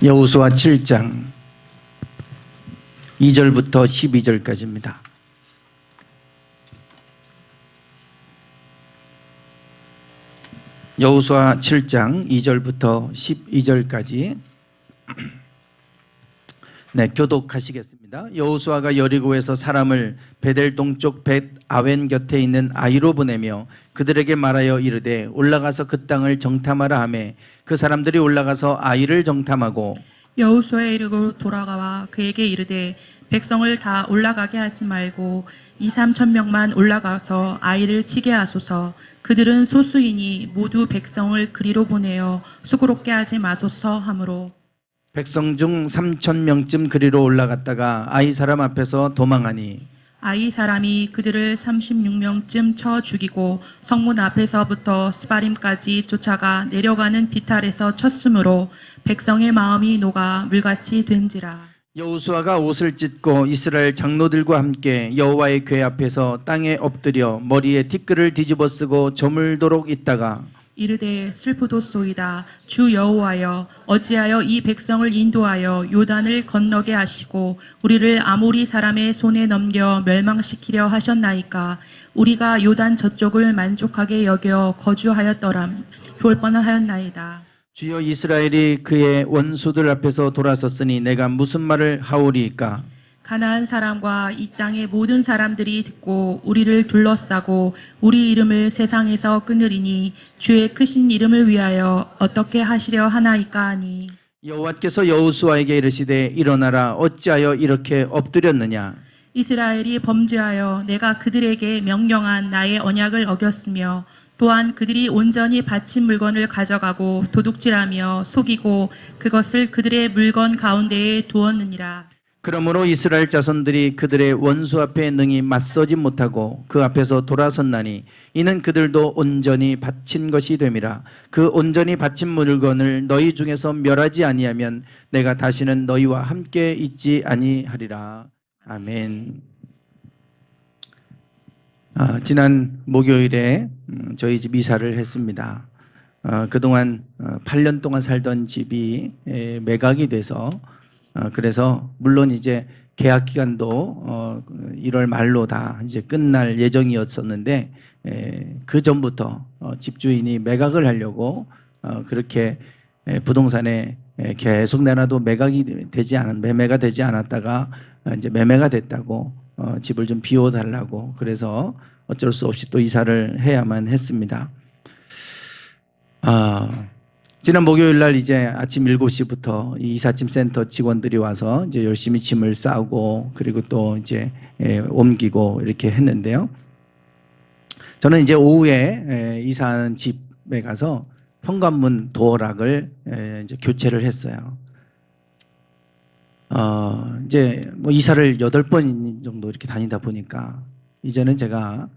여호수아 7장 2절부터 12절까지입니다. 여호수아 7장 2절부터 12절까지 교독하시겠습니다. 여호수아가 여리고에서 사람을 베델 동쪽 벳 아웬 곁에 있는 아이로 보내며 그들에게 말하여 이르되 올라가서 그 땅을 정탐하라 하매 그 사람들이 올라가서 아이를 정탐하고 여호수아에 이르고 돌아가와 그에게 이르되 백성을 다 올라가게 하지 말고 2-3천 명만 올라가서 아이를 치게 하소서. 그들은 소수이니 모두 백성을 그리로 보내어 수고롭게 하지 마소서 하므로 백성 중 3천 명쯤 그리로 올라갔다가 아이 사람 앞에서 도망하니 아이 사람이 그들을 36명쯤 쳐 죽이고 성문 앞에서부터 스바림까지 쫓아가 내려가는 비탈에서 쳤으므로 백성의 마음이 녹아 물같이 된지라. 여호수아가 옷을 찢고 이스라엘 장로들과 함께 여호와의 궤 앞에서 땅에 엎드려 머리에 티끌을 뒤집어 쓰고 저물도록 있다가 이르되 슬프도소이다. 주 여호와여 어찌하여 이 백성을 인도하여 요단을 건너게 하시고 우리를 아모리 사람의 손에 넘겨 멸망시키려 하셨나이까. 우리가 요단 저쪽을 만족하게 여겨 거주하였더람 좋을 뻔하였나이다. 주여 이스라엘이 그의 원수들 앞에서 돌아섰으니 내가 무슨 말을 하오리이까. 가나안 사람과 이 땅의 모든 사람들이 듣고 우리를 둘러싸고 우리 이름을 세상에서 끊으리니 주의 크신 이름을 위하여 어떻게 하시려 하나이까 하니 여호와께서 여호수아에게 이르시되 일어나라 어찌하여 이렇게 엎드렸느냐. 이스라엘이 범죄하여 내가 그들에게 명령한 나의 언약을 어겼으며 또한 그들이 온전히 바친 물건을 가져가고 도둑질하며 속이고 그것을 그들의 물건 가운데에 두었느니라. 그러므로 이스라엘 자손들이 그들의 원수 앞에 능히 맞서지 못하고 그 앞에서 돌아섰나니 이는 그들도 온전히 바친 것이 됨이라. 그 온전히 바친 물건을 너희 중에서 멸하지 아니하면 내가 다시는 너희와 함께 있지 아니하리라. 아멘. 지난 목요일에 저희 집 이사를 했습니다. 그동안 8년 동안 살던 집이 매각이 돼서 그래서 물론 이제 계약 기간도 1월 말로 다 이제 끝날 예정이었었는데 그 전부터 집주인이 매각을 하려고 그렇게 부동산에 계속 내놔도 매매가 되지 않았다가 이제 매매가 됐다고 집을 좀 비워달라고 그래서 어쩔 수 없이 또 이사를 해야만 했습니다. 지난 목요일 날 이제 아침 7시부터 이 이삿짐 센터 직원들이 와서 이제 열심히 짐을 싸고 그리고 또 이제 옮기고 이렇게 했는데요. 저는 이제 오후에 이사하는 집에 가서 현관문 도어락을 이제 교체를 했어요. 이제 뭐 이사를 8번 정도 이렇게 다니다 보니까 이제는 제가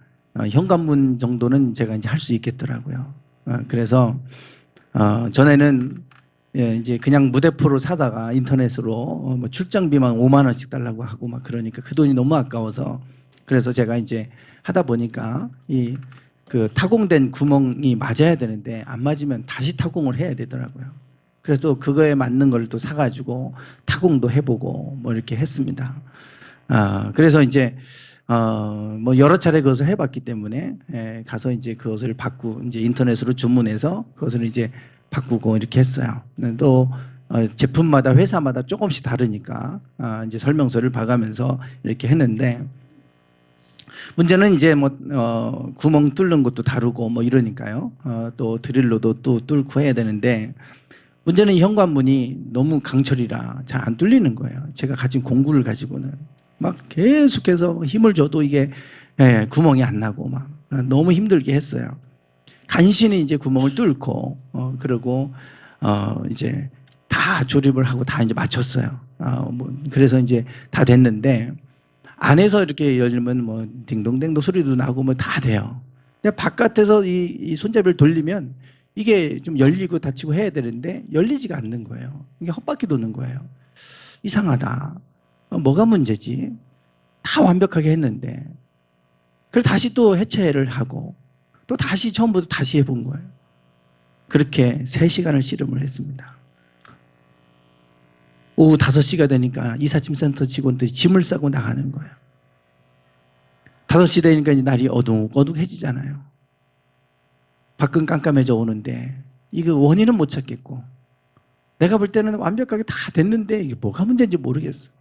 현관문 정도는 제가 이제 할 수 있겠더라고요. 그래서 전에는 이제 그냥 무대포로 사다가 인터넷으로 뭐 출장비만 5만 원씩 달라고 하고 막 그러니까 그 돈이 너무 아까워서 그래서 제가 이제 하다 보니까 이 그 타공된 구멍이 맞아야 되는데 안 맞으면 다시 타공을 해야 되더라고요. 그래서 또 그거에 맞는 걸 또 사가지고 타공도 해보고 뭐 이렇게 했습니다. 그래서 이제 뭐 여러 차례 그것을 해봤기 때문에 가서 이제 그것을 이제 인터넷으로 주문해서 그것을 이제 바꾸고 이렇게 했어요. 또 제품마다 회사마다 조금씩 다르니까 이제 설명서를 봐가면서 이렇게 했는데 문제는 이제 뭐 구멍 뚫는 것도 다르고 뭐 이러니까요. 또 드릴로도 또 뚫고 해야 되는데 문제는 현관문이 너무 강철이라 잘 안 뚫리는 거예요. 제가 가진 공구를 가지고는 막 계속해서 힘을 줘도 이게 구멍이 안 나고 막 너무 힘들게 했어요. 간신히 이제 구멍을 뚫고 그러고 이제 다 조립을 하고 다 이제 맞췄어요. 그래서 이제 다 됐는데 안에서 이렇게 열리면 뭐 딩동댕동 소리도 나고 뭐 다 돼요. 근데 바깥에서 이 손잡이를 돌리면 이게 좀 열리고 닫히고 해야 되는데 열리지가 않는 거예요. 이게 헛바퀴 도는 거예요. 이상하다. 뭐가 문제지? 다 완벽하게 했는데. 그래서 다시 또 해체를 하고 또 다시 처음부터 다시 해본 거예요. 그렇게 3시간을 씨름을 했습니다. 오후 5시가 되니까 이삿짐센터 직원들이 짐을 싸고 나가는 거예요. 5시 되니까 이제 날이 어둑어둑해지잖아요. 밖은 깜깜해져 오는데 이거 원인은 못 찾겠고, 내가 볼 때는 완벽하게 다 됐는데 이게 뭐가 문제인지 모르겠어.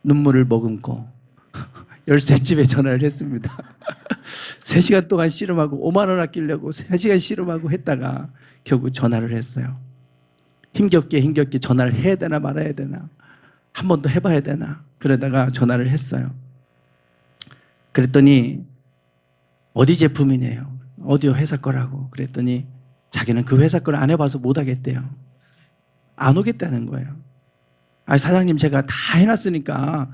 눈물을 머금고 열쇠집에 전화를 했습니다. 3시간 동안 씨름하고 5만 원 아끼려고 3시간 씨름하고 했다가 결국 전화를 했어요. 힘겹게 전화를 해야 되나 말아야 되나, 한 번 더 해봐야 되나, 그러다가 전화를 했어요. 그랬더니 어디 제품이네요. 어디 회사 거라고. 그랬더니 자기는 그 회사 걸 안 해봐서 못 하겠대요. 안 오겠다는 거예요. 아, 사장님 제가 다 해놨으니까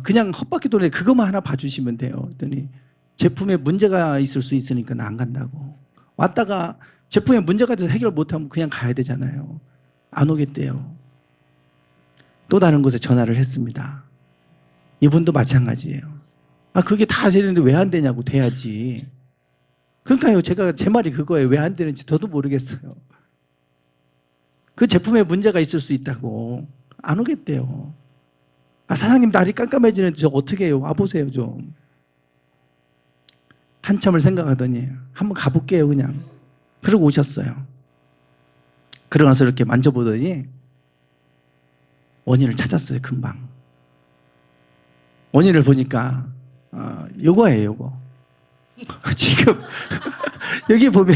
그냥 헛바퀴 도는데 그것만 하나 봐주시면 돼요. 그랬더니 제품에 문제가 있을 수 있으니까 나 안 간다고. 왔다가 제품에 문제가 돼서 해결 못하면 그냥 가야 되잖아요. 안 오겠대요. 또 다른 곳에 전화를 했습니다. 이분도 마찬가지예요. 그게 다 되는데 왜 안 되냐고. 돼야지. 그러니까요, 제 말이 그거예요. 왜 안 되는지 저도 모르겠어요. 그 제품에 문제가 있을 수 있다고. 안 오겠대요. 사장님 날이 깜깜해지는데 저 어떻게 해요? 와보세요 좀. 한참을 생각하더니 한번 가볼게요 그냥. 그러고 오셨어요. 그러고 나서 이렇게 만져보더니 원인을 찾았어요. 금방. 원인을 보니까 요거예요 요거. 지금 여기 보면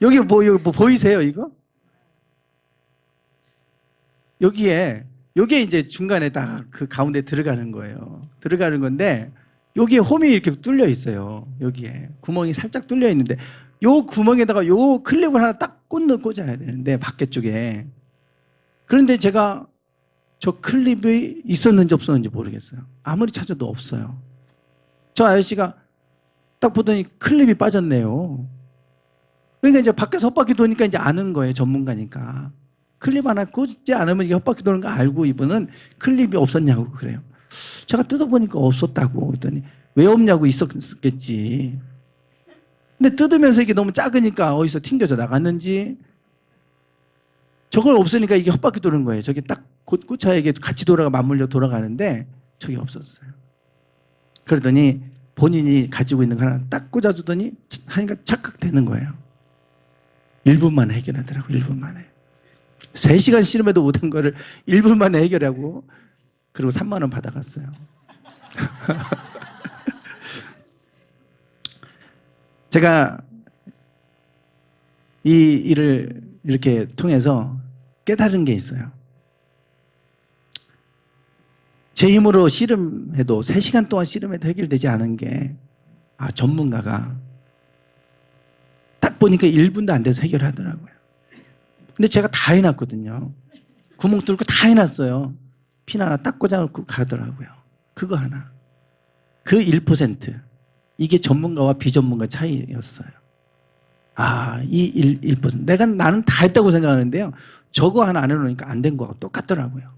여기 뭐 보이세요 이거? 여기에 이제 중간에 딱 그 가운데 들어가는 거예요. 들어가는 건데 여기에 홈이 이렇게 뚫려 있어요. 여기에 구멍이 살짝 뚫려 있는데 요 구멍에다가 요 클립을 하나 딱 꽂아야 되는데 밖에 쪽에. 그런데 제가 저 클립이 있었는지 없었는지 모르겠어요. 아무리 찾아도 없어요. 저 아저씨가 딱 보더니 클립이 빠졌네요. 그러니까 이제 밖에서 헛바퀴 도니까 이제 아는 거예요. 전문가니까. 클립 하나 꽂지 않으면 이게 헛바퀴 도는 거 알고 이분은 클립이 없었냐고 그래요. 제가 뜯어보니까 없었다고. 그랬더니 왜 없냐고. 있었겠지. 근데 뜯으면서 이게 너무 작으니까 어디서 튕겨져 나갔는지, 저걸 없으니까 이게 헛바퀴 도는 거예요. 저게 딱 꽂혀야 이게 같이 맞물려 돌아가는데 저게 없었어요. 그러더니 본인이 가지고 있는 거 하나 딱 꽂아주더니 하니까 착각 되는 거예요. 1분 만에 해결하더라고요. 1분 만에. 3시간 씨름해도 못한 거를 1분 만에 해결하고, 그리고 3만 원 받아갔어요. 제가 이 일을 이렇게 통해서 깨달은 게 있어요. 제 힘으로 씨름해도 3시간 동안 씨름해도 해결되지 않은 게 전문가가 딱 보니까 1분도 안 돼서 해결하더라고요. 근데 제가 다 해놨거든요. 구멍 뚫고 다 해놨어요. 핀 하나 딱 꽂아놓고 가더라고요. 그거 하나. 그 1%. 이게 전문가와 비전문가 차이였어요. 이 1%. 나는 다 했다고 생각하는데요. 저거 하나 안 해놓으니까 안 된 거하고 똑같더라고요.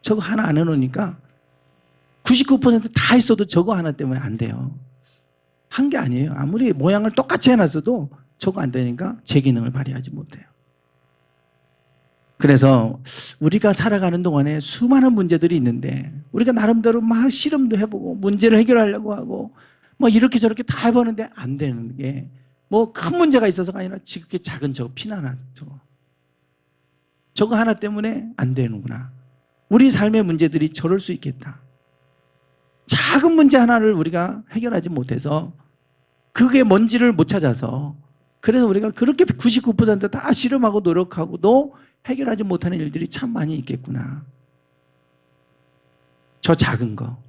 저거 하나 안 해놓으니까 99%다 했어도 저거 하나 때문에 안 돼요. 한 게 아니에요. 아무리 모양을 똑같이 해놨어도 저거 안 되니까 제 기능을 발휘하지 못해요. 그래서 우리가 살아가는 동안에 수많은 문제들이 있는데 우리가 나름대로 막 실험도 해보고 문제를 해결하려고 하고 뭐 이렇게 저렇게 다 해보는데 안 되는 게 뭐 큰 문제가 있어서가 아니라 지극히 작은 저거 핀 하나 저거 하나 때문에 안 되는구나. 우리 삶의 문제들이 저럴 수 있겠다. 작은 문제 하나를 우리가 해결하지 못해서 그게 뭔지를 못 찾아서, 그래서 우리가 그렇게 99%다 실험하고 노력하고도 해결하지 못하는 일들이 참 많이 있겠구나. 저 작은 거.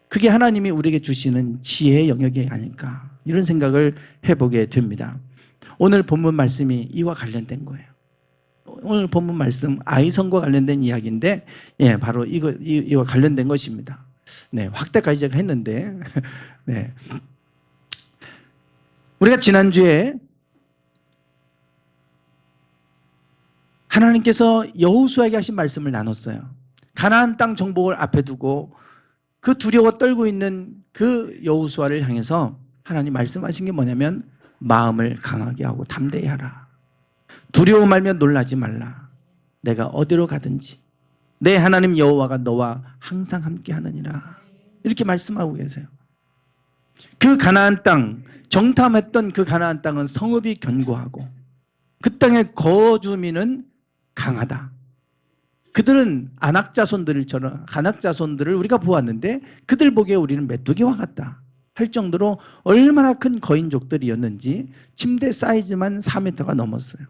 그게 하나님이 우리에게 주시는 지혜의 영역이 아닐까. 이런 생각을 해보게 됩니다. 오늘 본문 말씀이 이와 관련된 거예요. 오늘 본문 말씀 아이성과 관련된 이야기인데, 바로 이와 관련된 것입니다. 네, 확대까지 제가 했는데, 네. 우리가 지난주에 하나님께서 여호수아에게 하신 말씀을 나눴어요. 가나안 땅 정복을 앞에 두고 그 두려워 떨고 있는 그 여호수아를 향해서 하나님 말씀하신 게 뭐냐면 마음을 강하게 하고 담대히 하라. 두려워 말며 놀라지 말라. 내가 어디로 가든지 내 하나님 여호와가 너와 항상 함께 하느니라. 이렇게 말씀하고 계세요. 그 가나안 땅, 정탐했던 그 가나안 땅은 성읍이 견고하고 그 땅의 거주민은 강하다. 그들은 안악자손들을 우리가 보았는데 그들 보기에 우리는 메뚜기와 같다 할 정도로 얼마나 큰 거인족들이었는지 침대 사이즈만 4m가 넘었어요.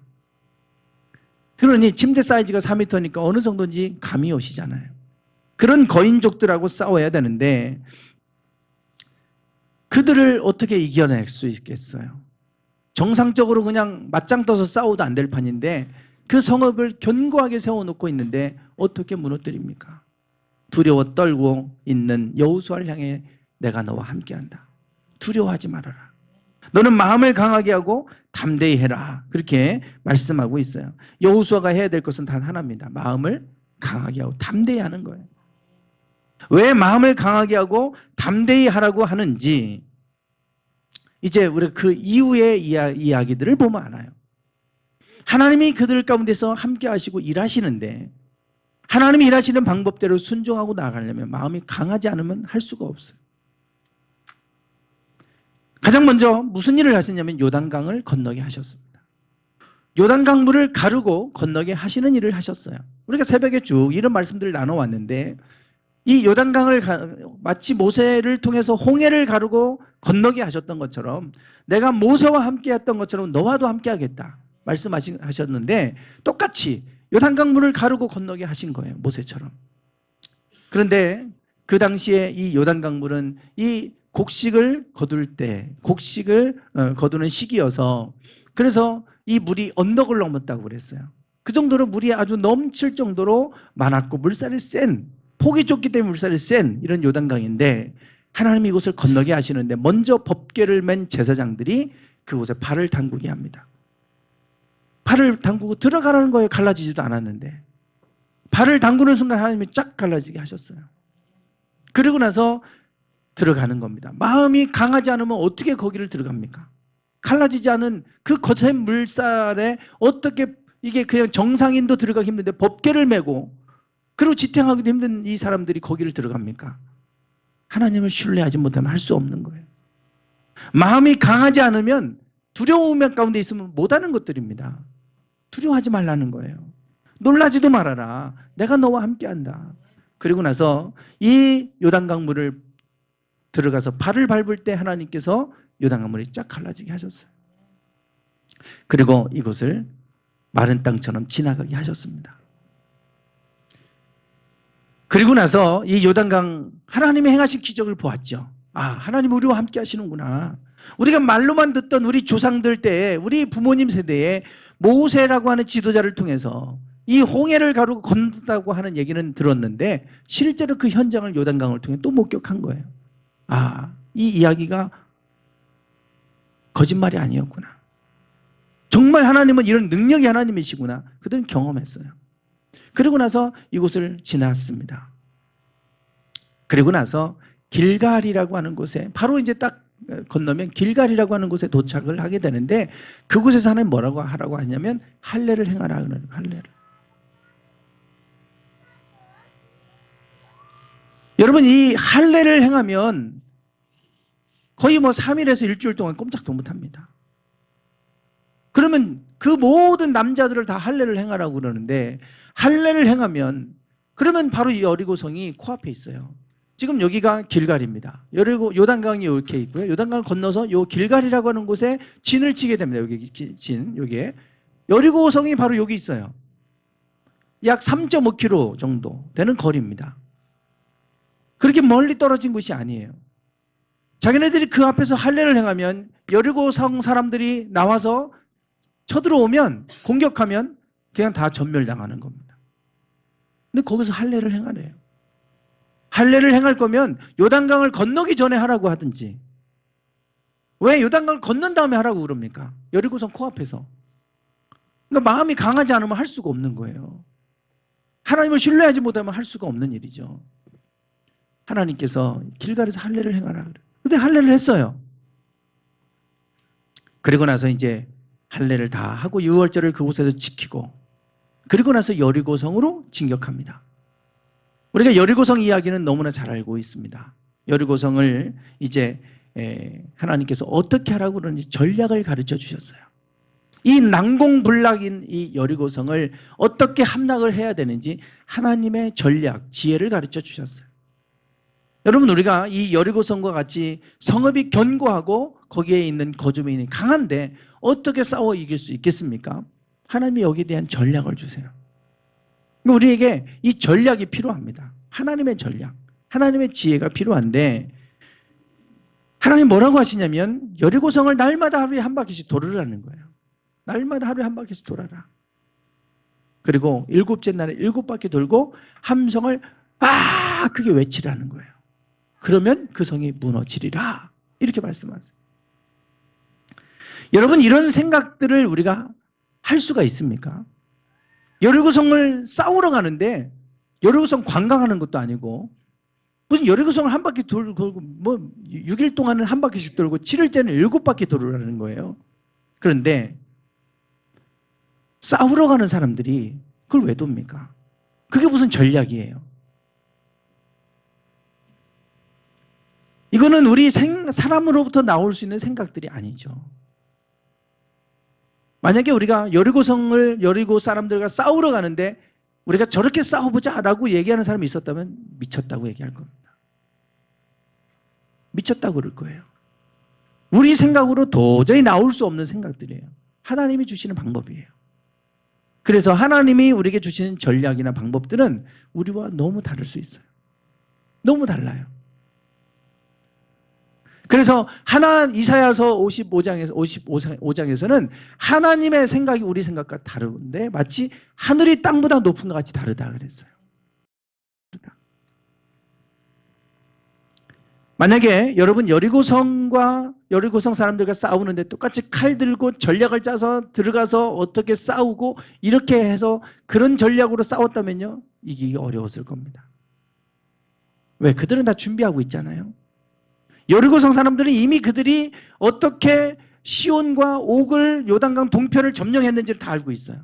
그러니 침대 사이즈가 4m니까 어느 정도인지 감이 오시잖아요. 그런 거인족들하고 싸워야 되는데 그들을 어떻게 이겨낼 수 있겠어요? 정상적으로 그냥 맞짱 떠서 싸워도 안 될 판인데 그 성읍을 견고하게 세워놓고 있는데 어떻게 무너뜨립니까? 두려워 떨고 있는 여호수아를 향해 내가 너와 함께한다. 두려워하지 말아라. 너는 마음을 강하게 하고 담대히 해라. 그렇게 말씀하고 있어요. 여호수아가 해야 될 것은 단 하나입니다. 마음을 강하게 하고 담대히 하는 거예요. 왜 마음을 강하게 하고 담대히 하라고 하는지 이제 우리가 그 이후의 이야기들을 보면 알아요. 하나님이 그들 가운데서 함께 하시고 일하시는데 하나님이 일하시는 방법대로 순종하고 나아가려면 마음이 강하지 않으면 할 수가 없어요. 가장 먼저 무슨 일을 하셨냐면 요단강을 건너게 하셨습니다. 요단강물을 가르고 건너게 하시는 일을 하셨어요. 우리가 새벽에 쭉 이런 말씀들을 나눠왔는데 이 요단강을 마치 모세를 통해서 홍해를 가르고 건너게 하셨던 것처럼 내가 모세와 함께 했던 것처럼 너와도 함께 하겠다 말씀하셨는데 똑같이 요단강물을 가르고 건너게 하신 거예요. 모세처럼. 그런데 그 당시에 이 요단강물은 이 곡식을 거두는 시기여서 그래서 이 물이 언덕을 넘었다고 그랬어요. 그 정도로 물이 아주 넘칠 정도로 많았고 물살이 센, 폭이 좁기 때문에 물살이 센 이런 요단강인데 하나님이 이곳을 건너게 하시는데 먼저 법궤를 맨 제사장들이 그곳에 발을 담그게 합니다. 발을 담그고 들어가라는 거예요. 갈라지지도 않았는데 발을 담그는 순간 하나님이 쫙 갈라지게 하셨어요. 그리고 나서 들어가는 겁니다. 마음이 강하지 않으면 어떻게 거기를 들어갑니까? 갈라지지 않은 그 거센 물살에 어떻게 이게 그냥 정상인도 들어가기 힘든데 법궤를 메고 그리고 지탱하기도 힘든 이 사람들이 거기를 들어갑니까? 하나님을 신뢰하지 못하면 할 수 없는 거예요. 마음이 강하지 않으면 두려움 가운데 있으면 못하는 것들입니다. 두려워하지 말라는 거예요. 놀라지도 말아라. 내가 너와 함께한다. 그리고 나서 이 요단강물을 들어가서 발을 밟을 때 하나님께서 요단강물이 쫙 갈라지게 하셨어요. 그리고 이곳을 마른 땅처럼 지나가게 하셨습니다. 그리고 나서 이 요단강 하나님이 행하신 기적을 보았죠. 아, 하나님 우리와 함께 하시는구나. 우리가 말로만 듣던 우리 조상들 때에 우리 부모님 세대에 모세라고 하는 지도자를 통해서 이 홍해를 가르고 건넌다고 하는 얘기는 들었는데 실제로 그 현장을 요단강을 통해 또 목격한 거예요. 아, 이 이야기가 거짓말이 아니었구나. 정말 하나님은 이런 능력이 하나님이시구나. 그들은 경험했어요. 그리고 나서 이곳을 지났습니다. 그리고 나서 길갈이라고 하는 곳에 바로 이제 딱 건너면 길갈이라고 하는 곳에 도착을 하게 되는데 그곳에서 하나님 뭐라고 하라고 하냐면 할례를 행하라 그러는 거예요. 할례를. 여러분 이 할례를 행하면 거의 뭐 3일에서 일주일 동안 꼼짝도 못합니다. 그러면 그 모든 남자들을 다 할례를 행하라고 그러는데 할례를 행하면 그러면 바로 이 여리고성이 코앞에 있어요. 지금 여기가 길갈입니다. 여리고 요단강이 이렇게 있고요. 요단강을 건너서 요 길갈이라고 하는 곳에 진을 치게 됩니다. 여기 진 여기에 여리고성이 바로 여기 있어요. 약 3.5km 정도 되는 거리입니다. 그렇게 멀리 떨어진 곳이 아니에요. 자기네들이 그 앞에서 할례를 행하면 여리고성 사람들이 나와서 쳐들어오면 공격하면 그냥 다 전멸당하는 겁니다. 근데 거기서 할례를 행하래요. 할례를 행할 거면 요단강을 건너기 전에 하라고 하든지 왜 요단강을 건넌 다음에 하라고 그럽니까? 여리고성 코앞에서. 그러니까 마음이 강하지 않으면 할 수가 없는 거예요. 하나님을 신뢰하지 못하면 할 수가 없는 일이죠. 하나님께서 길갈에서 할례를 행하라 그래요. 근데 할례를 했어요. 그리고 나서 이제 할례를 다 하고 유월절을 그곳에서 지키고 그리고 나서 여리고성으로 진격합니다. 우리가 여리고성 이야기는 너무나 잘 알고 있습니다. 여리고성을 이제 하나님께서 어떻게 하라고 그러는지 전략을 가르쳐 주셨어요. 이 난공불락인 이 여리고성을 어떻게 함락을 해야 되는지 하나님의 전략, 지혜를 가르쳐 주셨어요. 여러분, 우리가 이 여리고성과 같이 성읍이 견고하고 거기에 있는 거주민이 강한데 어떻게 싸워 이길 수 있겠습니까? 하나님이 여기에 대한 전략을 주세요. 우리에게 이 전략이 필요합니다. 하나님의 전략, 하나님의 지혜가 필요한데, 하나님 뭐라고 하시냐면 여리고성을 날마다 하루에 한 바퀴씩 돌으라는 거예요. 날마다 하루에 한 바퀴씩 돌아라. 그리고 7째 날에 7바퀴 돌고 함성을 크게 외치라는 거예요. 그러면 그 성이 무너지리라, 이렇게 말씀하세요. 여러분, 이런 생각들을 우리가 할 수가 있습니까? 여리고성을 싸우러 가는데 여리고성 관광하는 것도 아니고, 무슨 여리고성을 한 바퀴 돌고 6일 동안은 한 바퀴씩 돌고 7일째는 7바퀴 돌으라는 거예요. 그런데 싸우러 가는 사람들이 그걸 왜 돕니까? 그게 무슨 전략이에요? 이거는 우리 사람으로부터 나올 수 있는 생각들이 아니죠. 만약에 우리가 여리고 사람들과 싸우러 가는데 우리가 저렇게 싸워보자라고 얘기하는 사람이 있었다면 미쳤다고 얘기할 겁니다. 미쳤다고 그럴 거예요. 우리 생각으로 도저히 나올 수 없는 생각들이에요. 하나님이 주시는 방법이에요. 그래서 하나님이 우리에게 주시는 전략이나 방법들은 우리와 너무 다를 수 있어요. 너무 달라요. 그래서 이사야서 55장에서는 하나님의 생각이 우리 생각과 다른데 마치 하늘이 땅보다 높은 것 같이 다르다 그랬어요. 만약에 여러분 여리고성 사람들과 싸우는데 똑같이 칼 들고 전략을 짜서 들어가서 어떻게 싸우고 이렇게 해서 그런 전략으로 싸웠다면요, 이기기 어려웠을 겁니다. 왜? 그들은 다 준비하고 있잖아요. 여리고성 사람들은 이미 그들이 어떻게 시온과 옥을, 요단강 동편을 점령했는지를 다 알고 있어요.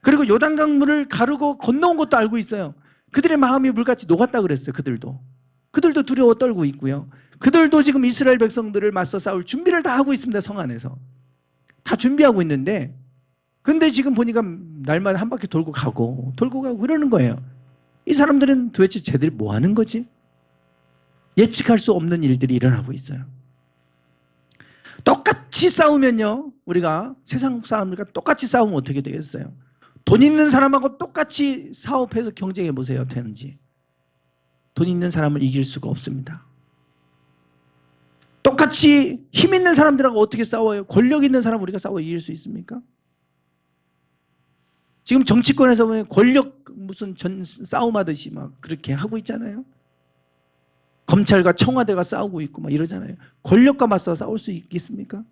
그리고 요단강 물을 가르고 건너온 것도 알고 있어요. 그들의 마음이 물같이 녹았다 그랬어요. 그들도 두려워 떨고 있고요. 그들도 지금 이스라엘 백성들을 맞서 싸울 준비를 다 하고 있습니다. 성 안에서 다 준비하고 있는데, 근데 지금 보니까 날마다 한 바퀴 돌고 가고 그러는 거예요. 이 사람들은 도대체 쟤들이 뭐 하는 거지? 예측할 수 없는 일들이 일어나고 있어요. 똑같이 싸우면요, 우리가 세상 사람들과 똑같이 싸우면 어떻게 되겠어요? 돈 있는 사람하고 똑같이 사업해서 경쟁해 보세요. 되는지. 돈 있는 사람을 이길 수가 없습니다. 똑같이 힘 있는 사람들하고 어떻게 싸워요? 권력 있는 사람 우리가 싸워 이길 수 있습니까? 지금 정치권에서 보면 권력 무슨 싸움하듯이 막 그렇게 하고 있잖아요. 검찰과 청와대가 싸우고 있고 막 이러잖아요. 권력과 맞서 싸울 수 있겠습니까?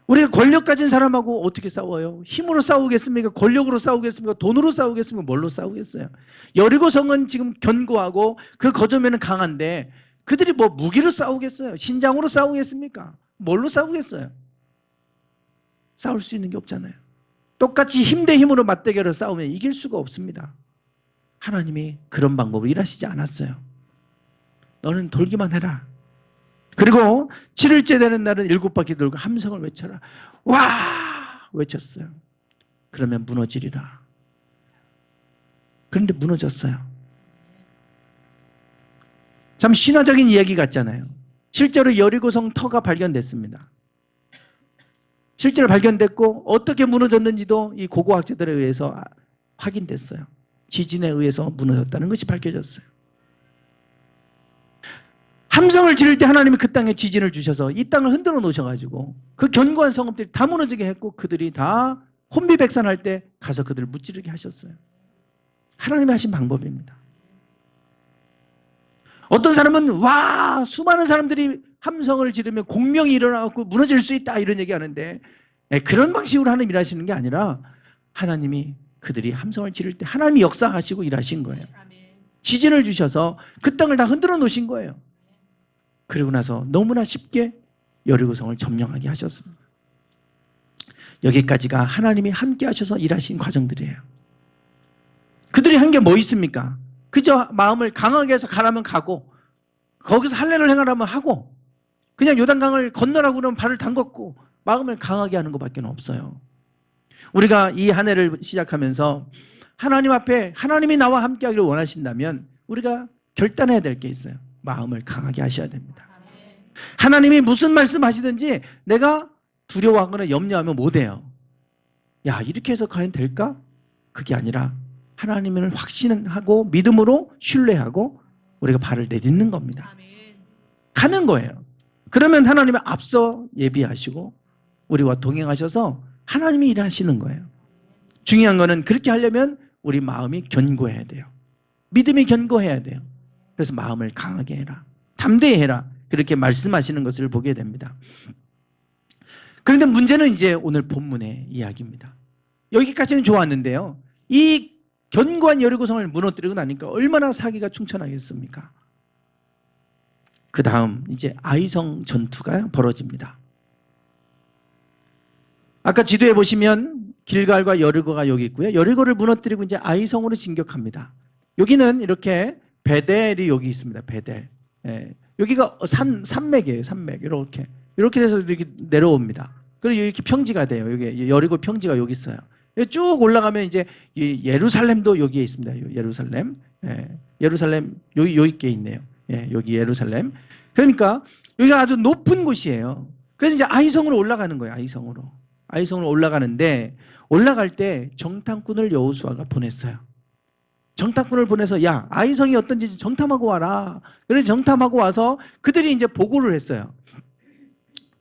우리가 권력 가진 사람하고 어떻게 싸워요? 힘으로 싸우겠습니까? 권력으로 싸우겠습니까? 돈으로 싸우겠습니까? 뭘로 싸우겠어요? 여리고성은 지금 견고하고 그 거점에는 강한데 그들이 뭐 무기로 싸우겠어요? 신장으로 싸우겠습니까? 뭘로 싸우겠어요? 싸울 수 있는 게 없잖아요. 똑같이 힘 대 힘으로 맞대결을 싸우면 이길 수가 없습니다. 하나님이 그런 방법을 일하시지 않았어요. 너는 돌기만 해라. 그리고 7일째 되는 날은 7바퀴 돌고 함성을 외쳐라. 와! 외쳤어요. 그러면 무너지리라. 그런데 무너졌어요. 참 신화적인 이야기 같잖아요. 실제로 여리고성 터가 발견됐습니다. 실제로 발견됐고 어떻게 무너졌는지도 이 고고학자들에 의해서 확인됐어요. 지진에 의해서 무너졌다는 것이 밝혀졌어요. 함성을 지를 때 하나님이 그 땅에 지진을 주셔서 이 땅을 흔들어 놓으셔가지고 그 견고한 성읍들이 다 무너지게 했고 그들이 다 혼비백산할 때 가서 그들을 무찌르게 하셨어요. 하나님이 하신 방법입니다. 어떤 사람은 와 수많은 사람들이 함성을 지르면 공명이 일어나고 무너질 수 있다 이런 얘기하는데 그런 방식으로 하나님 일하시는 게 아니라 하나님이 그들이 함성을 지를 때 하나님이 역사하시고 일하신 거예요. 지진을 주셔서 그 땅을 다 흔들어 놓으신 거예요. 그리고 나서 너무나 쉽게 여리고성을 점령하게 하셨습니다. 여기까지가 하나님이 함께 하셔서 일하신 과정들이에요. 그들이 한 게 뭐 있습니까? 그저 마음을 강하게 해서 가라면 가고, 거기서 할례를 행하라면 하고, 그냥 요단강을 건너라고 그러면 발을 담궜고, 마음을 강하게 하는 것밖에 없어요. 우리가 이 한 해를 시작하면서 하나님 앞에 하나님이 나와 함께 하기를 원하신다면 우리가 결단해야 될 게 있어요. 마음을 강하게 하셔야 됩니다. 하나님이 무슨 말씀하시든지 내가 두려워하거나 염려하면 못해요. 야, 이렇게 해서 과연 될까? 그게 아니라 하나님을 확신하고 믿음으로 신뢰하고 우리가 발을 내딛는 겁니다. 가는 거예요. 그러면 하나님은 앞서 예비하시고 우리와 동행하셔서 하나님이 일하시는 거예요. 중요한 거는 그렇게 하려면 우리 마음이 견고해야 돼요. 믿음이 견고해야 돼요. 그래서 마음을 강하게 해라, 담대히 해라, 그렇게 말씀하시는 것을 보게 됩니다. 그런데 문제는 이제 오늘 본문의 이야기입니다. 여기까지는 좋았는데요, 이 견고한 여리고성을 무너뜨리고 나니까 얼마나 사기가 충천하겠습니까? 그 다음 이제 아이성 전투가 벌어집니다. 아까 지도에 보시면 길갈과 여리고가 여기 있고요. 여리고를 무너뜨리고 이제 아이성으로 진격합니다. 여기는 이렇게 베델이 여기 있습니다. 베델. 예. 여기가 산맥이에요. 산맥. 이렇게 돼서 이렇게 내려옵니다. 그리고 이렇게 평지가 돼요. 여기 여리고 평지가 여기 있어요. 쭉 올라가면 이제 예루살렘도 여기에 있습니다. 예루살렘. 예. 예루살렘 여기 있네요. 예. 여기 예루살렘. 그러니까 여기가 아주 높은 곳이에요. 그래서 이제 아이성으로 올라가는 거예요. 아이성으로 올라가는데, 올라갈 때 정탐꾼을 여호수아가 보냈어요. 정탐꾼을 보내서 야, 아이성이 어떤지 정탐하고 와라. 그래서 정탐하고 와서 그들이 이제 보고를 했어요.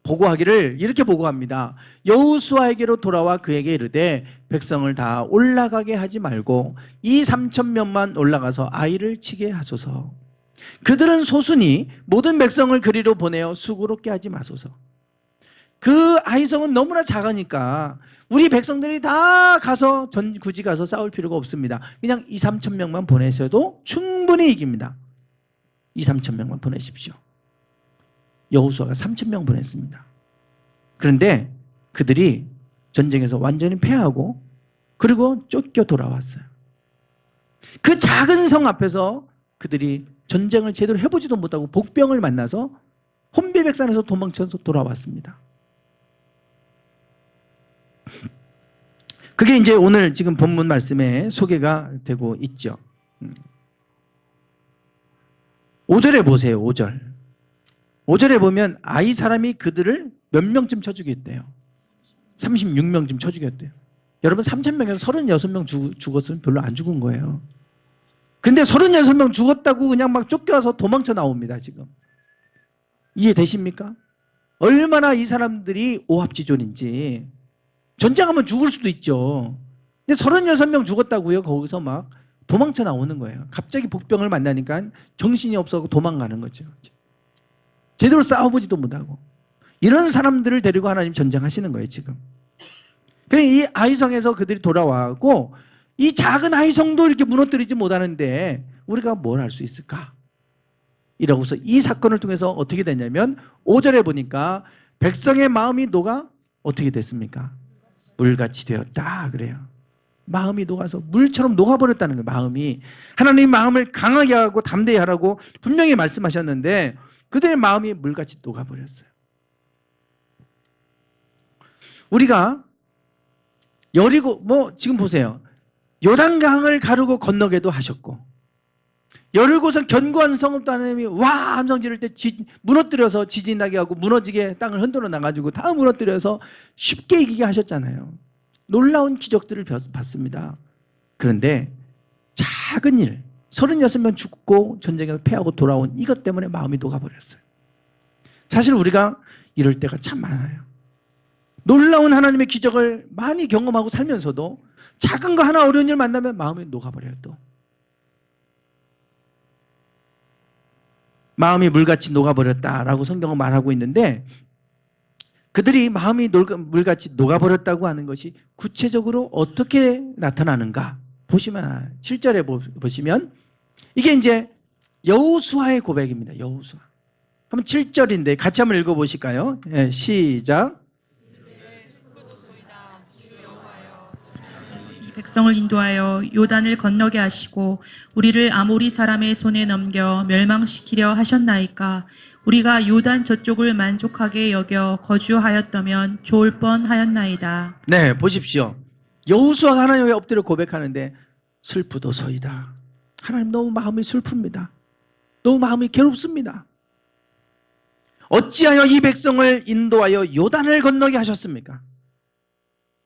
보고하기를 이렇게 보고합니다. 여호수아에게로 돌아와 그에게 이르되 백성을 다 올라가게 하지 말고 2,3,000명만 올라가서 아이를 치게 하소서. 그들은 소수니 모든 백성을 그리로 보내어 수고롭게 하지 마소서. 그 아이성은 너무나 작으니까 우리 백성들이 다 가서 굳이 가서 싸울 필요가 없습니다. 그냥 2,3,000명만 보내셔도 충분히 이깁니다. 2,3,000명만 보내십시오. 여호수아가 3,000명 보냈습니다. 그런데 그들이 전쟁에서 완전히 패하고 그리고 쫓겨 돌아왔어요. 그 작은 성 앞에서 그들이 전쟁을 제대로 해보지도 못하고 복병을 만나서 혼비백산에서 도망쳐서 돌아왔습니다. 그게 이제 오늘 지금 본문 말씀에 소개가 되고 있죠. 5절에 보세요. 5절에 보면 아이 사람이 그들을 몇 명쯤 쳐 죽였대요? 36명쯤 쳐 죽였대요. 여러분 3,000명에서 36명 죽었으면 별로 안 죽은 거예요. 근데 36명 죽었다고 그냥 막 쫓겨와서 도망쳐 나옵니다. 지금 이해되십니까? 얼마나 이 사람들이 오합지졸인지. 전쟁하면 죽을 수도 있죠. 근데 36명 죽었다고요. 거기서 막 도망쳐 나오는 거예요. 갑자기 복병을 만나니까 정신이 없어서 도망가는 거죠. 제대로 싸워보지도 못하고. 이런 사람들을 데리고 하나님 전쟁하시는 거예요, 지금. 그러니까 이 아이성에서 그들이 돌아와고 이 작은 아이성도 이렇게 무너뜨리지 못하는데 우리가 뭘 할 수 있을까? 이러고서 이 사건을 통해서 어떻게 됐냐면 5절에 보니까 백성의 마음이 녹아 어떻게 됐습니까? 물같이 되었다 그래요. 마음이 녹아서 물처럼 녹아버렸다는 거예요. 마음이. 하나님 마음을 강하게 하고 담대히 하라고 분명히 말씀하셨는데 그들의 마음이 물같이 녹아버렸어요. 우리가 여리고 지금 보세요. 요단강을 가르고 건너게도 하셨고 여리고서 견고한 성읍도 하나님이 와 함성 지를 때 무너뜨려서 지진 나게 하고 무너지게 땅을 흔들어 나가지고 다 무너뜨려서 쉽게 이기게 하셨잖아요. 놀라운 기적들을 봤습니다. 그런데 작은 일 36명 죽고 전쟁에서 패하고 돌아온 이것 때문에 마음이 녹아버렸어요. 사실 우리가 이럴 때가 참 많아요. 놀라운 하나님의 기적을 많이 경험하고 살면서도 작은 거 하나 어려운 일 만나면 마음이 녹아버려요. 또 마음이 물같이 녹아버렸다라고 성경은 말하고 있는데 그들이 마음이 물같이 녹아버렸다고 하는 것이 구체적으로 어떻게 나타나는가 보시면 7절에 보시면 이게 이제 여호수아의 고백입니다. 여호수아. 한번 7절인데 같이 한번 읽어보실까요? 네, 시작. 백성을 인도하여 요단을 건너게 하시고 우리를 아모리 사람의 손에 넘겨 멸망시키려 하셨나이까. 우리가 요단 저쪽을 만족하게 여겨 거주하였다면 좋을 뻔하였나이다. 네, 보십시오. 여호수아가 하나님의 엎드려 고백하는데 슬프도소이다. 하나님 너무 마음이 슬픕니다. 너무 마음이 괴롭습니다. 어찌하여 이 백성을 인도하여 요단을 건너게 하셨습니까?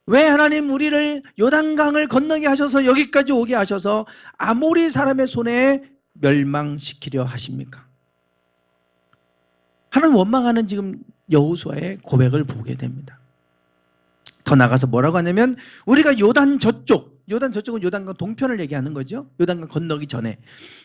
왜 하나님 우리를 요단강을 건너게 하셔서 여기까지 오게 하셔서 아모리 사람의 손에 멸망시키려 하십니까? 하나님 원망하는 지금 여호수아의 고백을 보게 됩니다. 더 나가서 뭐라고 하냐면 우리가 요단 저쪽은 요단강 동편을 얘기하는 거죠. 요단강 건너기 전에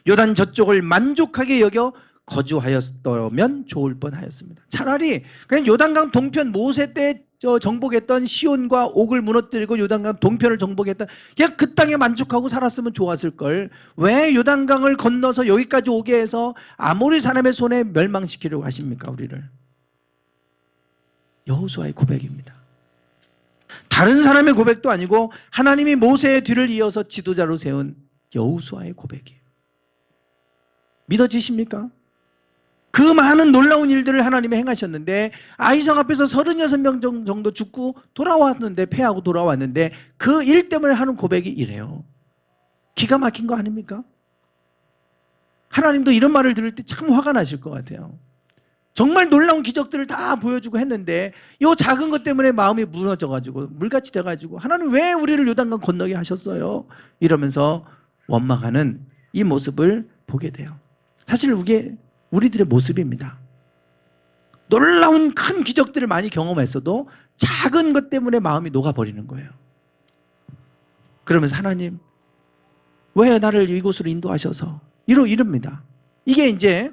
요단 저쪽을 만족하게 여겨 거주하였다면 좋을 뻔하였습니다. 차라리 그냥 요단강 동편 모세 때 정복했던 시온과 옥을 무너뜨리고 요단강 동편을 정복했던 그냥 그 땅에 만족하고 살았으면 좋았을 걸. 왜 요단강을 건너서 여기까지 오게 해서 아모리 사람의 손에 멸망시키려고 하십니까 우리를? 여호수아의 고백입니다. 다른 사람의 고백도 아니고 하나님이 모세의 뒤를 이어서 지도자로 세운 여호수아의 고백이에요. 믿어지십니까? 그 많은 놀라운 일들을 하나님이 행하셨는데 아이성 앞에서 36명 정도 죽고 돌아왔는데 패하고 돌아왔는데 그 일 때문에 하는 고백이 이래요. 기가 막힌 거 아닙니까? 하나님도 이런 말을 들을 때 참 화가 나실 것 같아요. 정말 놀라운 기적들을 다 보여주고 했는데 이 작은 것 때문에 마음이 무너져가지고 물같이 돼가지고 하나님 왜 우리를 요단강 건너게 하셨어요? 이러면서 원망하는 이 모습을 보게 돼요. 사실 이게 우리들의 모습입니다. 놀라운 큰 기적들을 많이 경험했어도 작은 것 때문에 마음이 녹아버리는 거예요. 그러면서 하나님 왜 나를 이곳으로 인도하셔서 이럽니다. 이게 이제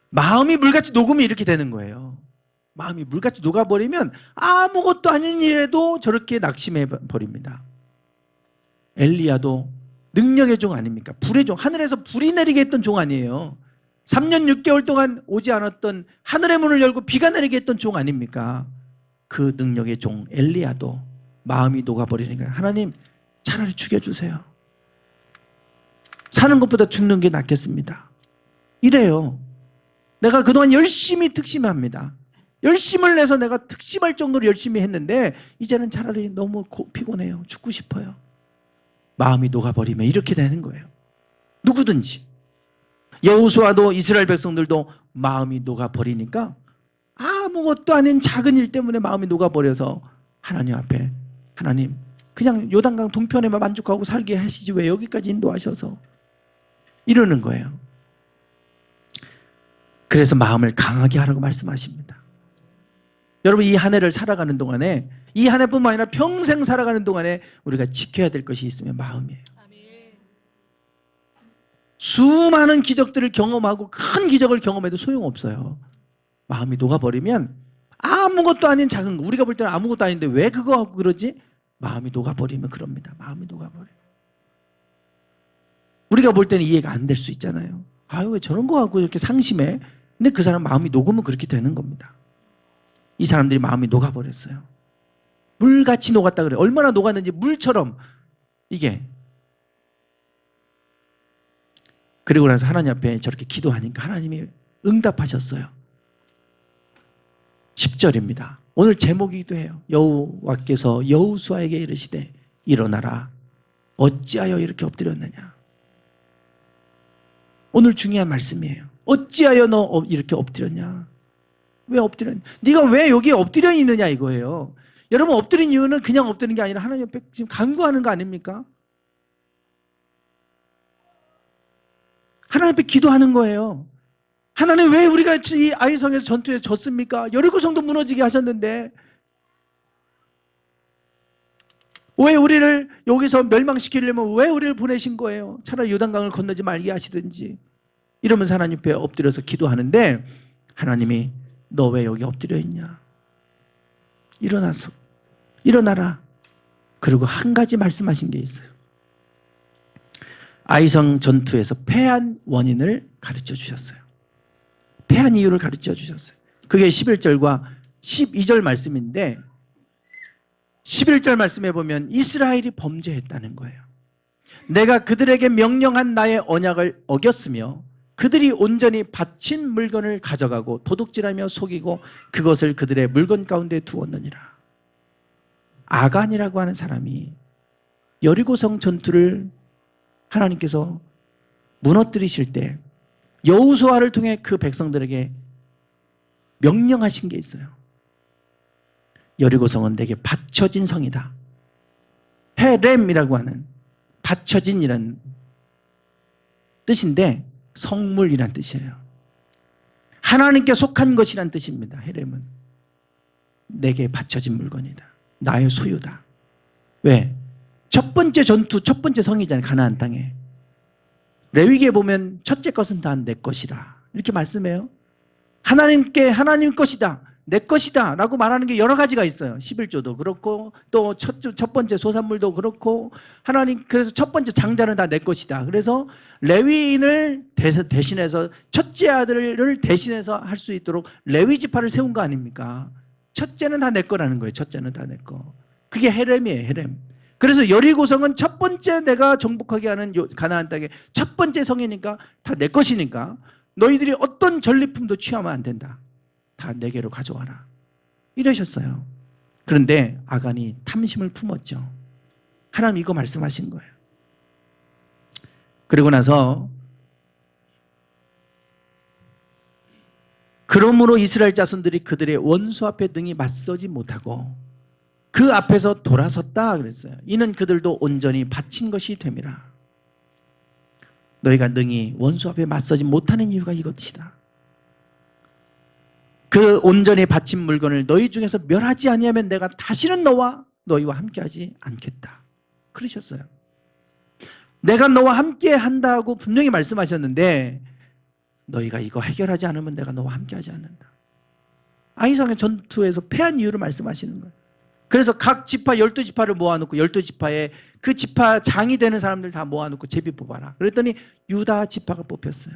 마음이 물같이 녹으면 이렇게 되는 거예요. 마음이 물같이 녹아버리면 아무것도 아닌 일에도 저렇게 낙심해 버립니다. 엘리야도 능력의 종 아닙니까? 불의 종, 하늘에서 불이 내리게 했던 종 아니에요. 3년 6개월 동안 오지 않았던 하늘의 문을 열고 비가 내리게 했던 종 아닙니까? 그 능력의 종 엘리야도 마음이 녹아버리니까 하나님 차라리 죽여주세요. 사는 것보다 죽는 게 낫겠습니다. 이래요. 내가 그동안 열심히 특심합니다. 열심을 내서 내가 특심할 정도로 열심히 했는데 이제는 차라리 너무 피곤해요. 죽고 싶어요. 마음이 녹아버리면 이렇게 되는 거예요. 누구든지. 여호수아도 이스라엘 백성들도 마음이 녹아버리니까 아무것도 아닌 작은 일 때문에 마음이 녹아버려서 하나님 앞에 하나님 그냥 요단강 동편에만 만족하고 살게 하시지 왜 여기까지 인도하셔서 이러는 거예요. 그래서 마음을 강하게 하라고 말씀하십니다. 여러분 이 한 해를 살아가는 동안에 이 한 해뿐만 아니라 평생 살아가는 동안에 우리가 지켜야 될 것이 있으면 마음이에요. 수많은 기적들을 경험하고 큰 기적을 경험해도 소용없어요. 마음이 녹아버리면 아무것도 아닌 작은 거 우리가 볼 때는 아무것도 아닌데 왜 그거 하고 그러지? 마음이 녹아버리면 그럽니다. 마음이 녹아버려요. 우리가 볼 때는 이해가 안 될 수 있잖아요. 아유 왜 저런 거 갖고 이렇게 상심해? 근데 그 사람 마음이 녹으면 그렇게 되는 겁니다. 이 사람들이 마음이 녹아버렸어요. 물같이 녹았다 그래요. 얼마나 녹았는지 물처럼 이게. 그리고 나서 하나님 앞에 저렇게 기도하니까 하나님이 응답하셨어요. 10절입니다. 오늘 제목이기도 해요. 여호와께서 여호수아에게 이르시되 일어나라. 어찌하여 이렇게 엎드렸느냐. 오늘 중요한 말씀이에요. 어찌하여 너 이렇게 엎드렸냐. 왜 엎드렸냐. 네가 왜 여기에 엎드려 있느냐 이거예요. 여러분 엎드린 이유는 그냥 엎드리는 게 아니라 하나님 앞에 지금 간구하는 거 아닙니까? 하나님 앞에 기도하는 거예요. 하나님 왜 우리가 이 아이성에서 전투에 졌습니까? 여리고성도 무너지게 하셨는데 왜 우리를 여기서 멸망시키려면 왜 우리를 보내신 거예요? 차라리 요단강을 건너지 말게 하시든지. 이러면서 하나님 앞에 엎드려서 기도하는데 하나님이 너 왜 여기 엎드려 있냐? 일어나라. 그리고 한 가지 말씀하신 게 있어요. 아이성 전투에서 패한 원인을 가르쳐 주셨어요. 패한 이유를 가르쳐 주셨어요. 그게 11절과 12절 말씀인데 11절 말씀해 보면 이스라엘이 범죄했다는 거예요. 내가 그들에게 명령한 나의 언약을 어겼으며 그들이 온전히 바친 물건을 가져가고 도둑질하며 속이고 그것을 그들의 물건 가운데 두었느니라. 아간이라고 하는 사람이 여리고성 전투를 하나님께서 무너뜨리실 때 여호수아를 통해 그 백성들에게 명령하신 게 있어요. 여리고성은 내게 바쳐진 성이다. 헤렘이라고 하는 바쳐진이라는 뜻인데 성물이란 뜻이에요. 하나님께 속한 것이란 뜻입니다. 헤렘은 내게 바쳐진 물건이다. 나의 소유다. 왜? 첫 번째 전투, 첫 번째 성이잖아요. 가나안 땅에. 레위기에 보면 첫째 것은 다 내 것이라 이렇게 말씀해요. 하나님께 하나님 것이다, 내 것이다 라고 말하는 게 여러 가지가 있어요. 11조도 그렇고 또 첫 번째 소산물도 그렇고 하나님 그래서 첫 번째 장자는 다 내 것이다. 그래서 레위인을 대신해서 첫째 아들을 대신해서 할 수 있도록 레위 지파를 세운 거 아닙니까? 첫째는 다 내 거라는 거예요. 첫째는 다 내 거. 그게 헤렘이에요. 헤렘. 그래서 여리고성은 첫 번째 내가 정복하게 하는 가나안 땅의 첫 번째 성이니까 다 내 것이니까 너희들이 어떤 전리품도 취하면 안 된다. 다 내게로 가져와라. 이러셨어요. 그런데 아간이 탐심을 품었죠. 하나님 이거 말씀하신 거예요. 그리고 나서 그러므로 이스라엘 자손들이 그들의 원수 앞에 능히 맞서지 못하고 그 앞에서 돌아섰다 그랬어요. 이는 그들도 온전히 바친 것이 됨이라. 너희가 능히 원수 앞에 맞서지 못하는 이유가 이것이다. 그 온전히 바친 물건을 너희 중에서 멸하지 아니하면 내가 다시는 너희와 함께하지 않겠다. 그러셨어요. 내가 너와 함께 한다고 분명히 말씀하셨는데 너희가 이거 해결하지 않으면 내가 너와 함께하지 않는다. 아이성의 전투에서 패한 이유를 말씀하시는 거예요. 그래서 각 지파 12지파를 모아놓고 12지파에 그 지파 장이 되는 사람들 다 모아놓고 제비 뽑아라. 그랬더니 유다 지파가 뽑혔어요.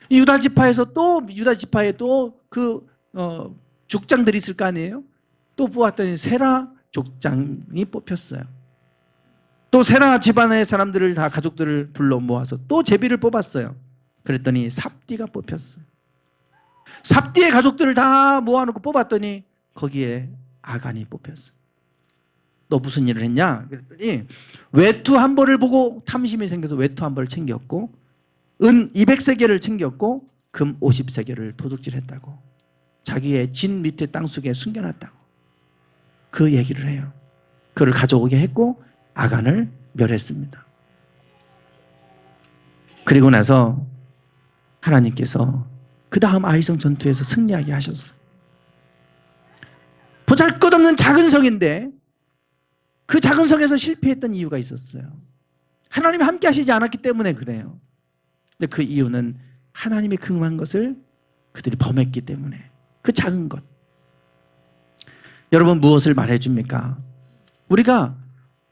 유다 지파에서 또 유다 지파에 또 그 족장들이 있을 거 아니에요? 또 보았더니 세라 족장이 뽑혔어요. 또 세라 집안의 사람들을 다 가족들을 불러 모아서 또 제비를 뽑았어요. 그랬더니 삽디가 뽑혔어요. 삽디의 가족들을 다 모아놓고 뽑았더니 거기에 아간이 뽑혔어요. 너 무슨 일을 했냐? 그랬더니 외투 한 벌을 보고 탐심이 생겨서 외투 한 벌을 챙겼고 은 200세겔을 챙겼고 금 50세겔을 도둑질했다고. 자기의 진 밑에 땅속에 숨겨놨다고. 그 얘기를 해요. 그를 가져오게 했고 아간을 멸했습니다. 그리고 나서 하나님께서 그 다음 아이성 전투에서 승리하게 하셨어요. 보잘것없는 작은 성인데 그 작은 성에서 실패했던 이유가 있었어요. 하나님이 함께 하시지 않았기 때문에 그래요. 근데 그 이유는 하나님이 금한 것을 그들이 범했기 때문에. 그 작은 것. 여러분 무엇을 말해줍니까? 우리가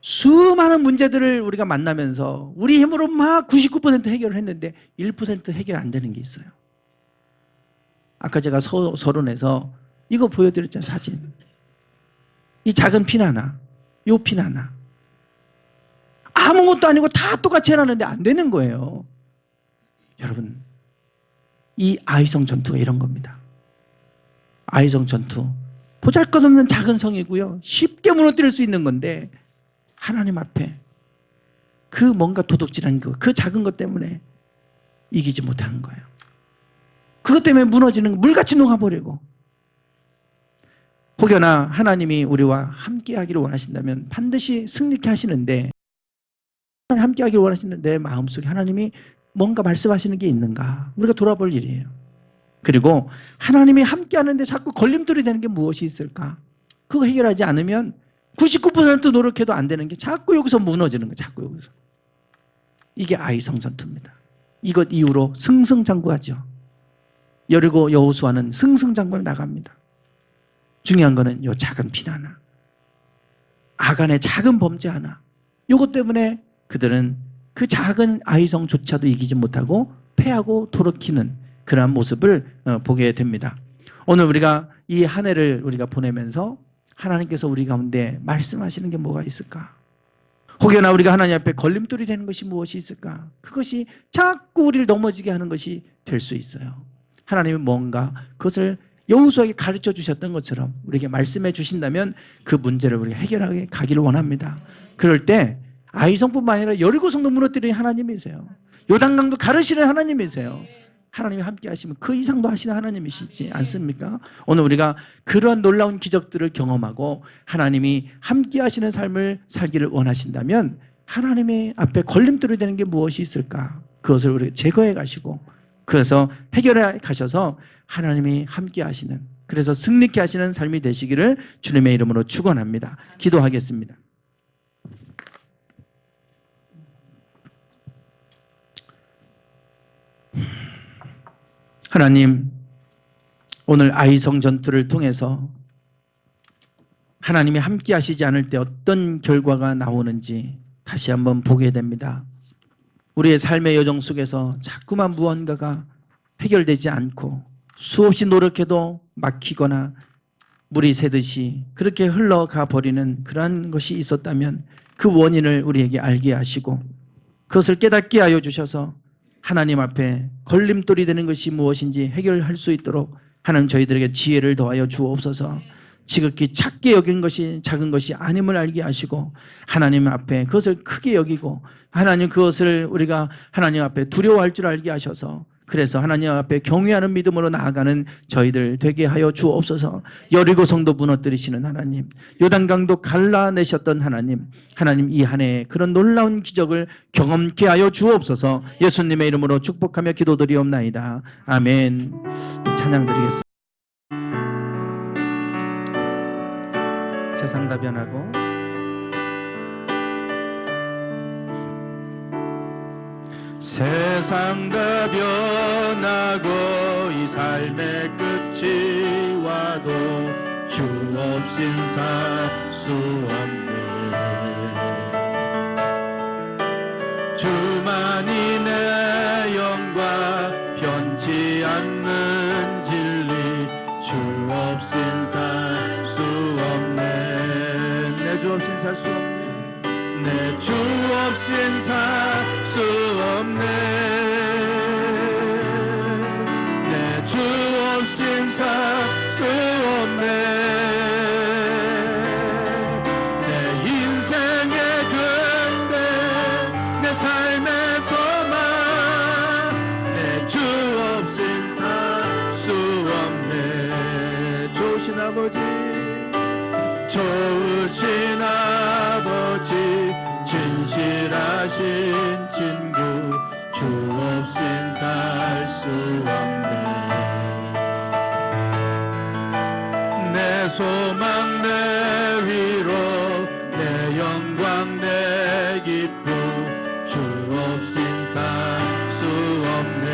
수많은 문제들을 우리가 만나면서 우리 힘으로 막 99% 해결을 했는데 1% 해결 안 되는 게 있어요. 아까 제가 서론에서 이거 보여드렸잖아요. 사진. 이 작은 핀 하나, 요 핀 하나. 아무것도 아니고 다 똑같이 해놨는데 안 되는 거예요. 여러분, 이 아이성 전투가 이런 겁니다. 아이성 전투. 보잘것없는 작은 성이고요. 쉽게 무너뜨릴 수 있는 건데 하나님 앞에 그 뭔가 도둑질한 거, 그 작은 것 때문에 이기지 못하는 거예요. 그것 때문에 무너지는 거, 물같이 녹아버리고. 혹여나 하나님이 우리와 함께 하기를 원하신다면 반드시 승리케 하시는데 함께 하기를 원하시는데 내 마음속에 하나님이 뭔가 말씀하시는 게 있는가 우리가 돌아볼 일이에요. 그리고 하나님이 함께 하는데 자꾸 걸림돌이 되는 게 무엇이 있을까? 그거 해결하지 않으면 99% 노력해도 안 되는 게 자꾸 여기서 무너지는 거예요. 자꾸 여기서. 이게 아이성 전투입니다. 이것 이후로 승승장구하죠. 여리고 여호수아는 승승장구를 나갑니다. 중요한 거는 요 작은 핀 하나, 아간의 작은 범죄 하나, 요것 때문에 그들은 그 작은 아이성조차도 이기지 못하고 패하고 도로키는 그러한 모습을 보게 됩니다. 오늘 우리가 이 한 해를 우리가 보내면서 하나님께서 우리 가운데 말씀하시는 게 뭐가 있을까? 혹여나 우리가 하나님 앞에 걸림돌이 되는 것이 무엇이 있을까? 그것이 자꾸 우리를 넘어지게 하는 것이 될 수 있어요. 하나님은 뭔가 그것을 여호수아에게 가르쳐 주셨던 것처럼 우리에게 말씀해 주신다면 그 문제를 우리가 해결하게 가기를 원합니다. 그럴 때 아이성뿐만 아니라 여리고 성도 무너뜨리는 하나님이세요. 요단강도 가르시는 하나님이세요. 하나님이 함께 하시면 그 이상도 하시는 하나님이시지 않습니까? 오늘 우리가 그러한 놀라운 기적들을 경험하고 하나님이 함께 하시는 삶을 살기를 원하신다면 하나님의 앞에 걸림돌이 되는 게 무엇이 있을까? 그것을 우리가 제거해 가시고 그래서 해결해 가셔서 하나님이 함께 하시는, 그래서 승리케 하시는 삶이 되시기를 주님의 이름으로 축원합니다. 기도하겠습니다. 하나님, 오늘 아이성 전투를 통해서 하나님이 함께 하시지 않을 때 어떤 결과가 나오는지 다시 한번 보게 됩니다. 우리의 삶의 여정 속에서 자꾸만 무언가가 해결되지 않고 수없이 노력해도 막히거나 물이 새듯이 그렇게 흘러가 버리는 그러한 것이 있었다면 그 원인을 우리에게 알게 하시고 그것을 깨닫게 하여 주셔서 하나님 앞에 걸림돌이 되는 것이 무엇인지 해결할 수 있도록 하나님 저희들에게 지혜를 더하여 주옵소서. 지극히 작게 여긴 것이 작은 것이 아님을 알게 하시고 하나님 앞에 그것을 크게 여기고 하나님 그것을 우리가 하나님 앞에 두려워할 줄 알게 하셔서 그래서 하나님 앞에 경외하는 믿음으로 나아가는 저희들 되게 하여 주옵소서. 여리고 성도 무너뜨리시는 하나님, 요단강도 갈라내셨던 하나님, 하나님 이 한 해에 그런 놀라운 기적을 경험케 하여 주옵소서. 예수님의 이름으로 축복하며 기도드리옵나이다. 아멘. 찬양 드리겠습니다. 세상 다 변하고 세상 다 변하고 이 삶의 끝이 와도 주 없인 살 수 없네. 주만이 내 영광 변치 않는 진리 주 없인 살 수 없네. 내 주 없인 살 수 없네. 내 주 없인 살 수 없네. 내 주 없인 살 수 없네. 내 인생의 근대 내 삶의 소망 내 주 없인 살 수 없네. 좋으신 아버지 좋으신 아버지 진실하신 친구 주 없인 살 수 없네. 내 소망 내 위로 내 영광 내 기쁨 주 없인 살 수 없네.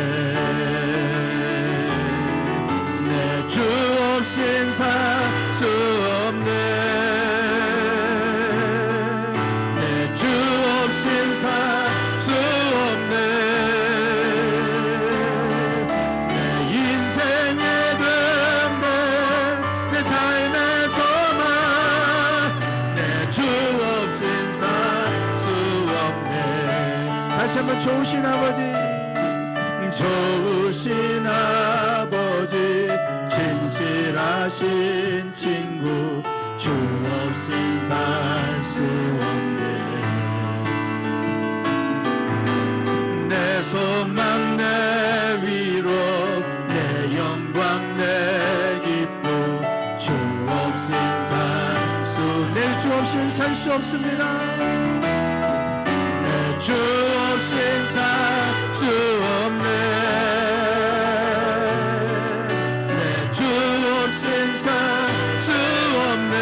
내 주 없인 살 수 없네. 다시 한번 좋으신 아버지 좋으신 아버지 진실하신 친구 주 없인 살 수 없네. 내 소망 내 위로 내 영광 내 기쁨 주 없인 살 수 내 주 없인 살 수 없습니다. 주 없인 살 수 없네. 내 주 없인 살 수 없네.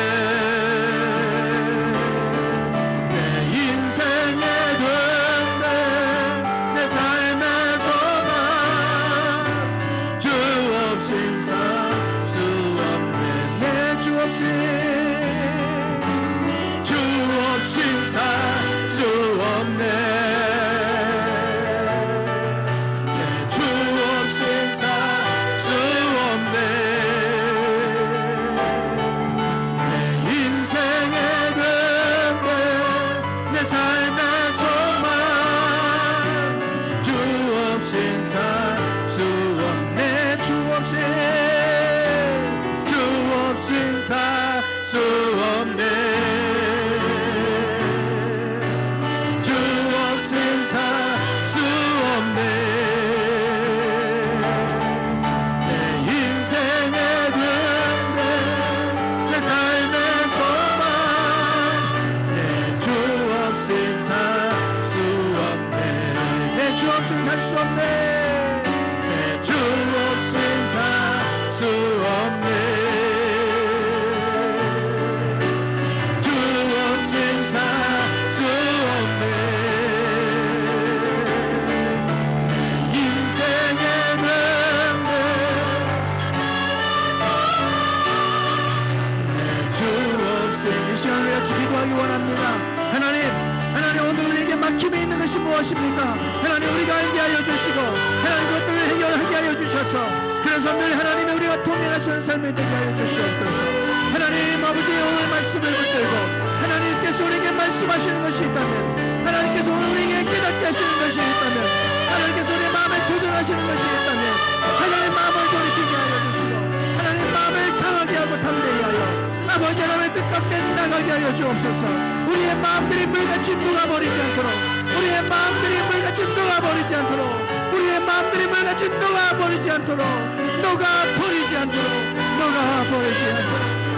내 인생의 근대 내 삶의 소망 주 없인 살 수 없네. 내 주 없인 살 수 없네. 주 없인 살 수 없네. 주 없인 살 수 없네. 주 없인 살 수 없네. 인생의 낭만 주 없인 이 시간을 같이 기도하기 원합니다. 하나님 오늘 우리에게 막힘이 있는 것이 무엇입니까? 하나님 우리가 알게 하여 주시고 하나님 그것들을 해결하게 하여 주셔서 그래서 늘 하나님의 우리가 동행하시는 삶이 되게 하여 주시옵소서. 하나님 아버지의 오늘 말씀을 붙들고 하나님께서 우리에게 말씀하시는 것이 있다면 하나님께서 오늘 우리에게 깨닫게 하시는 것이 있다면 하나님께서 우리의 마음에 도전하시는 것이 있다면 하나님 마음을 돌이키게 하여 주시고 하나님 마음을 강하게 하고 담대히 하여 아버지 하나님의 뜻 가운데 나가게 하여 주옵소서. 우리의 마음들이 물같이 녹아버리지 않도록 우리의 마음들이 물같이 녹아버리지 않도록 우리의 마음들이 물같이 녹아버리지 않도록 녹아버리지 않도록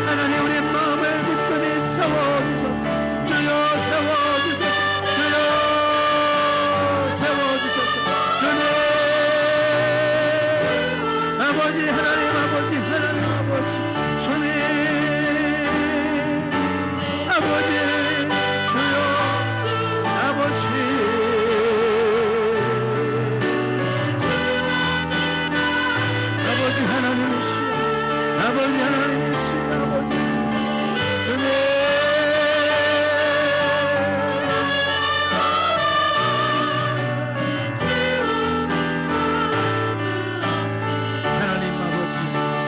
하나님 우리의 마음을 굳건히 세워주소서. 주여 세워주소서. 주여 세워주소서. 주님 아버지 하나님 아버지 주님 아버지 주여 아버지 아버지 하나님이시여 아버지 하나님이시여 아버지 주님 하나님 아버지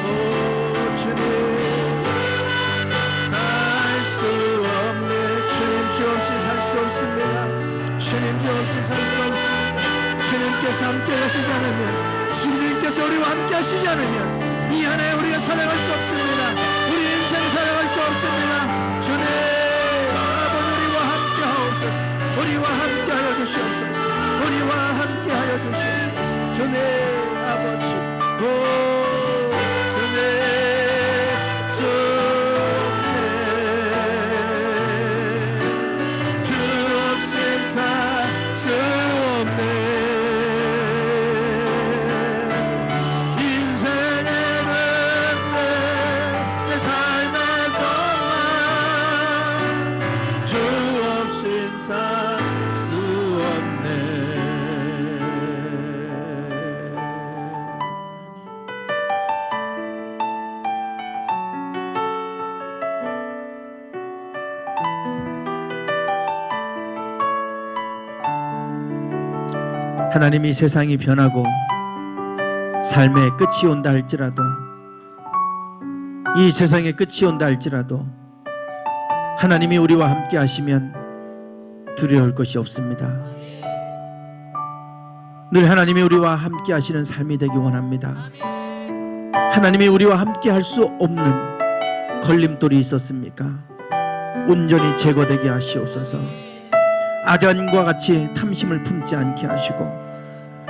오 주님 주 없이 살 수 없습니다. 주님 주 없이 살 수 없습니다. 주님께서 함께 하시지 않으면 주님께서 우리와 함께 하시지 않으면 이 안에 우리가 살아갈 수 없습니다. 우리 인생 살아갈 수 없습니다. 주님 아버지 우리와 함께 하옵소서. 우리와 함께 하여 주시옵소서. 우리와 함께 하여 주시옵소서. 주님 아버지 수 없네. 인생의 내 삶에서만 주 없인 살 수 없네. 하나님이 세상이 변하고 삶의 끝이 온다 할지라도 이 세상의 끝이 온다 할지라도 하나님이 우리와 함께 하시면 두려울 것이 없습니다. 늘 하나님이 우리와 함께 하시는 삶이 되기 원합니다. 하나님이 우리와 함께 할 수 없는 걸림돌이 있었습니까? 온전히 제거되게 하시옵소서. 아전과 같이 탐심을 품지 않게 하시고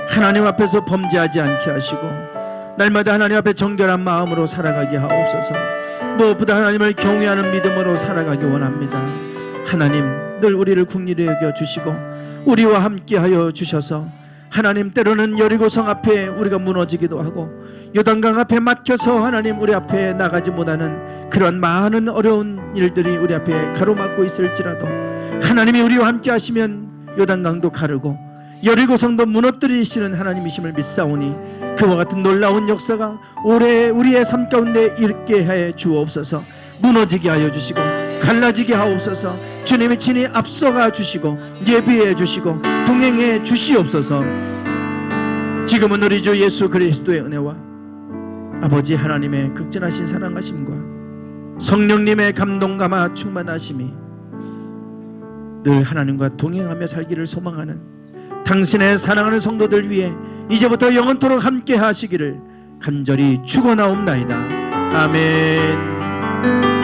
하나님 앞에서 범죄하지 않게 하시고 날마다 하나님 앞에 정결한 마음으로 살아가게 하옵소서. 무엇보다 하나님을 경외하는 믿음으로 살아가기 원합니다. 하나님 늘 우리를 긍휼히 여겨주시고 우리와 함께하여 주셔서 하나님 때로는 여리고성 앞에 우리가 무너지기도 하고 요단강 앞에 막혀서 하나님 우리 앞에 나가지 못하는 그런 많은 어려운 일들이 우리 앞에 가로막고 있을지라도 하나님이 우리와 함께 하시면 요단강도 가르고 여리고성도 무너뜨리시는 하나님이심을 믿사오니 그와 같은 놀라운 역사가 올해 우리의 삶 가운데 있게 해 주옵소서. 무너지게 하여 주시고 갈라지게 하옵소서. 주님이 친히 앞서가 주시고 예비해 주시고 동행해 주시옵소서. 지금은 우리 주 예수 그리스도의 은혜와 아버지 하나님의 극진하신 사랑하심과 성령님의 감동감화 충만하심이 늘 하나님과 동행하며 살기를 소망하는 당신의 사랑하는 성도들 위해 이제부터 영원토록 함께 하시기를 간절히 축원하옵나이다. 아멘.